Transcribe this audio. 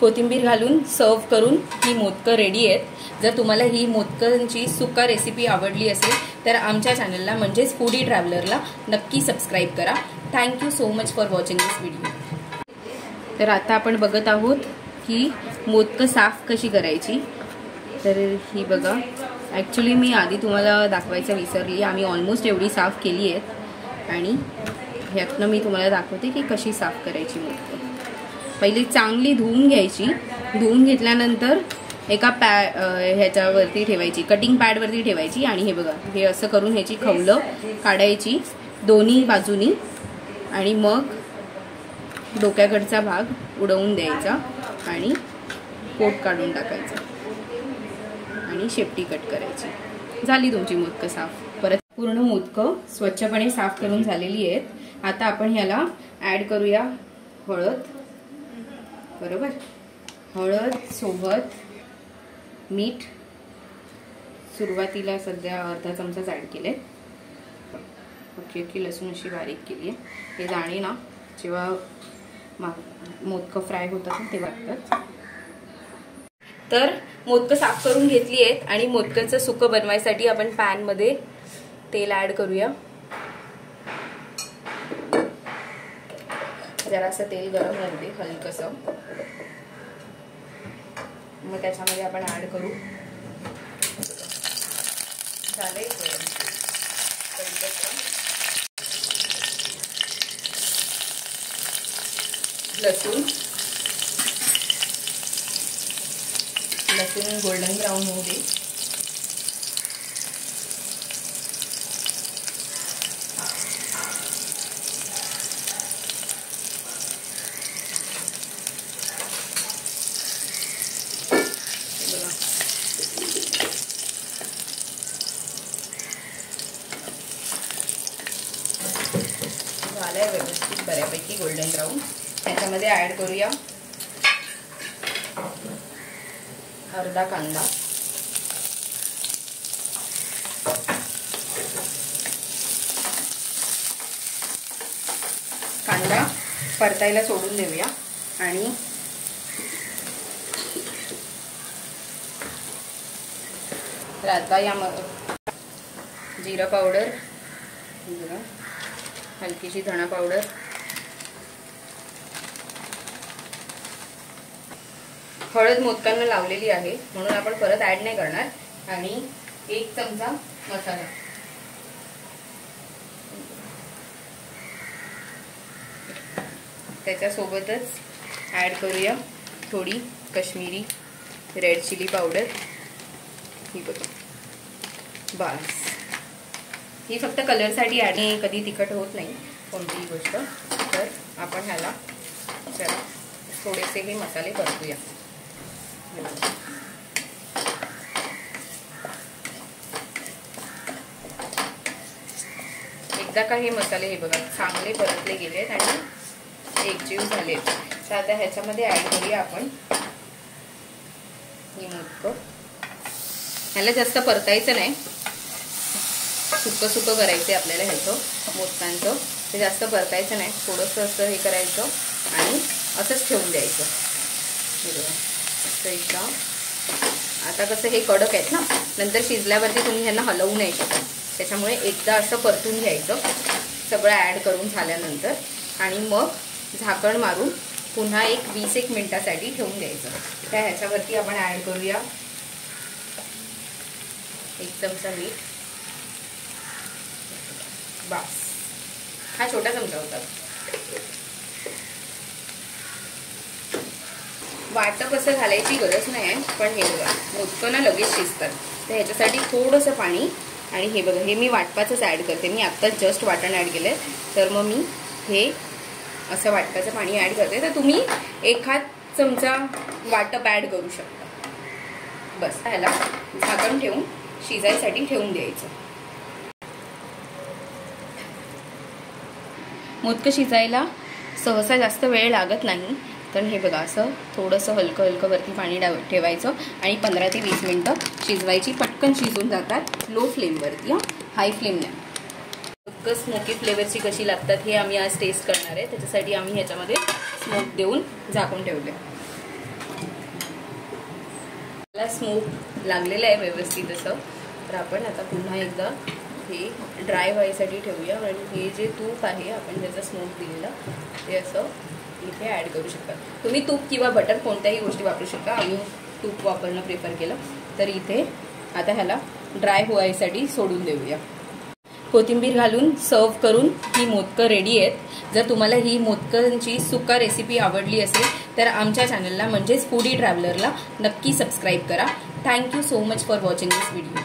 कोथिंबीर घालून सर्व करून ही मोदकं रेडी आहेत। जर तुम्हाला ही मोदकांची सुक्का रेसिपी आवडली असेल तर आमच्या चॅनलला म्हणजेच फूडी ट्रॅव्हलरला नक्की सबस्क्राईब करा। Thank you so much for watching this video. तर आता आपण बघत आहोत की मोदकं साफ कशी करायची। तर ही बघा, ॲक्च्युली मी आधी तुम्हाला दाखवायचं विसरली, आम्ही ऑलमोस्ट एवढी साफ केली आहेत आणि ह्यातनं मी तुम्हाला दाखवते की कशी साफ करायची मोदकं। पहिली चांगली धुवून घ्यायची, धुवून घेतल्यानंतर एका ह्याच्यावरती ठेवायची, कटिंग पॅडवरती ठेवायची आणि हे बघा हे असं करून ह्याची खवलं काढायची दोन्ही बाजूनी आणि मग डोक्याकडचा भाग उडवून द्यायचा आणि पोट काढून टाकायचं आणि शेपटी कट करायची। झाली तुमची मोदकं साफ। परत पूर्ण मोदकं स्वच्छपणे साफ करून झालेली आहेत। आता आपण ह्याला ऍड करूया हळद, बरोबर, हळद सोबत मीठ सुरुवातीला सध्या अर्धा चमचाच ऍड केले। ओके, लसूण अशी बारीक केली आहे। हे दाणे ना जेव्हा मोदकं फ्राय होतात तेव्हा लागतात। तर मोदकं साफ करून घेतली आहेत आणि मोदकाचं सुकं बनवायसाठी आपण पॅन मध्ये तेल ऍड करूया। जरासं तेल गरम होऊ दे हलकसं, मग त्याच्यामध्ये आपण ऍड करू लसूण गोल्डन ब्राउन होऊ दे। झालंय व्यवस्थित बऱ्यापैकी गोल्डन ब्राउन। त्याच्यामध्ये ऍड करूया अर्धा कांदा, कांदा परतायला सोडून देऊया आणि आता या जिरा पावडर, हलकीशी धणा पावडर, हळद मोदकांना लावलेली आहे म्हणून आपण परत ऍड नाही करणार आणि 1 चमचा मसाला, त्याच्यासोबतच ऍड करूया थोडी काश्मीरी रेड चिली पावडर। ही बघा, बस ही फक्त कलरसाठी ऍड, कधी तिखट होत नाही कोणतीही गोष्ट। तर आपण ह्याला चला थोडेसे हे मसाले परतूया। एकदा का हे मसाले हे बघा चांगले परतले गेलेत आणि एकजीव झालेत, तर आता ह्याच्यामध्ये ऍड करूया आपण ही मोदकं। ह्याला जास्त परतायचं नाही, सुक्क सुक्क करायचं आपल्याला ह्याचं मोदकांचं, ते जास्त परतायचं नाही, थोडंसं असं हे करायचं आणि असंच ठेवून द्यायचं। एकदा आता कसं हे कडक आहेत ना, नंतर शिजल्यावरती तुम्ही ह्यांना हलवू नाही शकत, त्याच्यामुळे एकदा असं परतून घ्यायचं सगळं ऍड करून झाल्यानंतर आणि मग झाकण मारून पुन्हा 20 मिनिटासाठी ठेवून द्यायचं। त्या ह्याच्यावरती आपण ऍड करूया 1 चमचा मीठ, बस हा छोटा चमचा होता। वाटप कसं घालायची गरज नाही आहे, पण हे बघा मोदकं ना लगेच शिजतात, तर ह्याच्यासाठी थोडंसं पाणी आणि हे बघा हे मी वाटपाचंच ऍड करते, मी आत्ताच जस्ट वाटण ऍड केलंय, तर मग मी हे असं वाटपाचं पाणी ऍड करते। तर तुम्ही 1 चमचा वाटप ऍड करू शकता। बस ह्याला झाकण ठेवून शिजायसाठी ठेवून द्यायचं। मोदकं शिजायला सहसा जास्त वेळ लागत नाही, तर हे बघा असं थोडंसं हलकं हलकं वरती पाणी ठेवायचं आणि 15 ते 20 मिनिटं शिजवायची, पटकन शिजून जातात लो फ्लेमवरती, हाय फ्लेम नाही। मोदकं स्मोकी फ्लेवरची कशी लागतात हे आम्ही आज टेस्ट करणार आहे, त्याच्यासाठी आम्ही ह्याच्यामध्ये स्मोक देऊन झाकून ठेवले। त्याला स्मोक लागलेला आहे व्यवस्थित असं. तर आपण आता पुन्हा एकदा हे ड्राय व्हायसाठी ठेवूया. आणि हे जे तूप आहे आपण त्याचा स्मोक दिलेला ते असं इथे ॲड करू शकता. तुम्ही तूप किंवा बटर कोणत्याही गोष्टी वापरू शकता. आम्ही तूप वापरणं प्रेफर केलं. तर इथे आता ह्याला ड्राय व्हायसाठी सोडून देऊया. कोथिंबीर घालून सर्व करून ही मोदकं रेडी आहेत. जर तुम्हाला ही मोदकांची सुका रेसिपी आवडली असेल तर आमच्या चॅनलला म्हणजेच फूडी ट्रॅव्हलरला नक्की सबस्क्राईब करा. Thank you so much for watching this video.